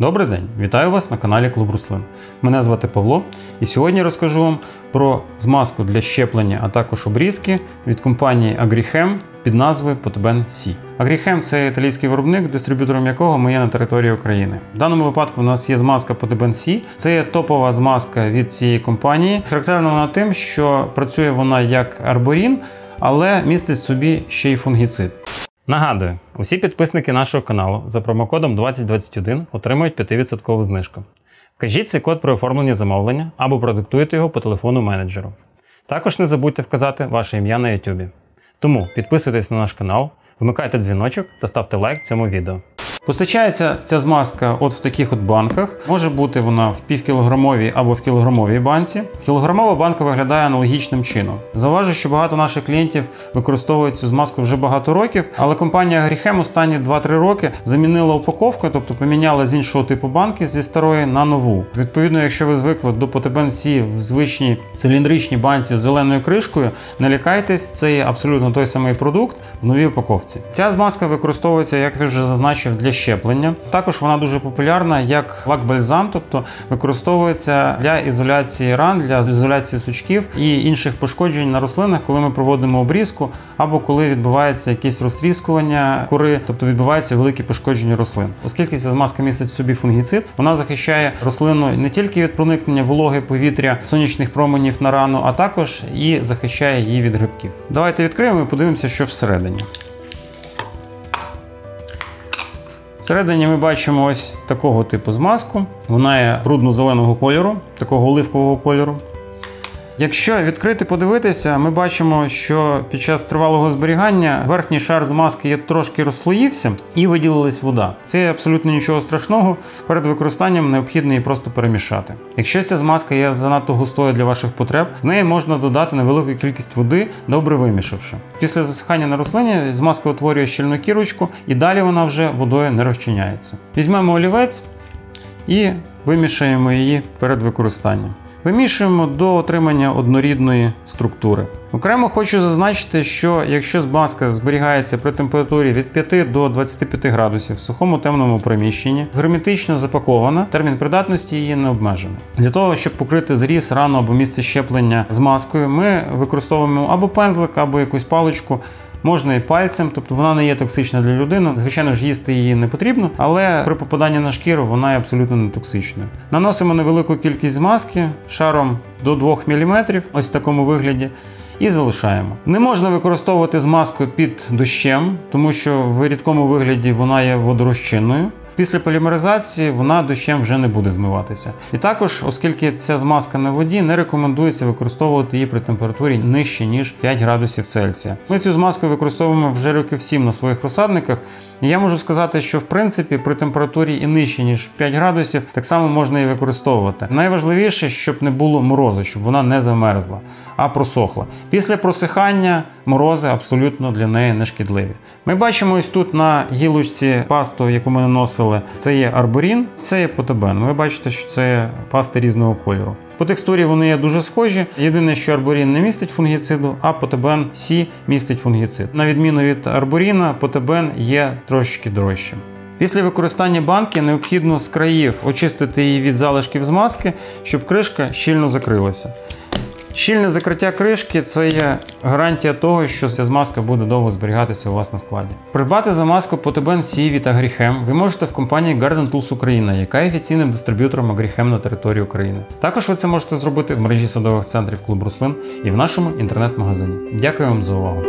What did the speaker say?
Добрий день! Вітаю вас на каналі Клуб Руслин. Мене звати Павло і сьогодні розкажу вам про змазку для щеплення, а також обрізки від компанії Agrichem під назвою Potoben C. Agrichem – це італійський виробник, дистриб'ютором якого ми є на території України. В даному випадку у нас є змазка Potoben C. Це є топова змазка від цієї компанії. Характерна вона тим, що працює вона як арборін, але містить в собі ще й фунгіцид. Нагадую, усі підписники нашого каналу за промокодом 2021 отримують 5% знижку. Вкажіть цей код при оформленні замовлення або продиктуйте його по телефону менеджеру. Також не забудьте вказати ваше ім'я на YouTube. Тому підписуйтесь на наш канал, вмикайте дзвіночок та ставте лайк цьому відео. Постачається ця змазка от в таких от банках. Може бути вона в півкілограмовій або в кілограмовій банці. Кілограмова банка виглядає аналогічним чином. Зауважу, що багато наших клієнтів використовують цю змазку вже багато років, але компанія Agrichem останні 2-3 роки замінила упаковку, тобто поміняла з іншого типу банки зі старої на нову. Відповідно, якщо ви звикли до Potoben C в звичній циліндричній банці з зеленою кришкою, не лякайтесь, це є абсолютно той самий продукт в новій упаковці. Ця змазка використовується, як я вже зазначив, для щеплення. Також вона дуже популярна як лак-бальзам, тобто використовується для ізоляції ран, для ізоляції сучків і інших пошкоджень на рослинах, коли ми проводимо обрізку або коли відбувається якесь розтріскування кори, тобто відбувається великі пошкодження рослин. Оскільки ця змазка містить в собі фунгіцид, вона захищає рослину не тільки від проникнення вологи повітря, сонячних променів на рану, а також і захищає її від грибків. Давайте відкриємо і подивимося, що всередині. Всередині ми бачимо ось такого типу змазку. Вона є брудно-зеленого кольору, такого оливкового кольору. Якщо відкрити подивитися, ми бачимо, що під час тривалого зберігання верхній шар змазки трошки розслоївся і виділилась вода. Це абсолютно нічого страшного, перед використанням необхідно її просто перемішати. Якщо ця змазка є занадто густою для ваших потреб, в неї можна додати невелику кількість води, добре вимішавши. Після засихання на рослині змазка утворює щільну кірочку і далі вона вже водою не розчиняється. Візьмемо олівець і вимішаємо її перед використанням. Вимішуємо до отримання однорідної структури. Окремо хочу зазначити, що якщо змазка зберігається при температурі від 5 до 25 градусів в сухому темному приміщенні, герметично запакована, термін придатності її не обмежений. Для того, щоб покрити зріз, рану або місце щеплення змазкою, ми використовуємо або пензлик, або якусь паличку. Можна і пальцем, тобто вона не є токсична для людини. Звичайно ж, їсти її не потрібно, але при попаданні на шкіру вона є абсолютно не токсичною. Наносимо невелику кількість змазки шаром до 2 мм, ось в такому вигляді, і залишаємо. Не можна використовувати змазку під дощем, тому що в рідкому вигляді вона є водорозчинною. Після полімеризації вона дощем вже не буде змиватися. І також, оскільки ця змазка на воді, не рекомендується використовувати її при температурі нижче, ніж 5 градусів Цельсія. Ми цю змазку використовуємо вже років 7 на своїх розсадниках. І я можу сказати, що в принципі при температурі і нижче, ніж 5 градусів, так само можна її використовувати. Найважливіше, щоб не було морозу, щоб вона не замерзла, а просохла. Після просихання морози абсолютно для неї не шкідливі. Ми бачимо ось тут на гілочці пасту, яку ми наносили, це є арборін, це є Potoben. Ви бачите, що це є пасти різного кольору. По текстурі вони є дуже схожі. Єдине, що арборін не містить фунгіциду, а Potoben C містить фунгіцид. На відміну від арборіна, Potoben є трошечки дорожчим. Після використання банки необхідно з країв очистити її від залишків змазки, щоб кришка щільно закрилася. Щільне закриття кришки – це є гарантія того, що ця змазка буде довго зберігатися у вас на складі. Придбати змазку Potoben C від Agrichem ви можете в компанії Garden Tools Україна, яка є офіційним дистриб'ютором Agrichem на території України. Також ви це можете зробити в мережі садових центрів Клуб Руслин і в нашому інтернет-магазині. Дякую вам за увагу!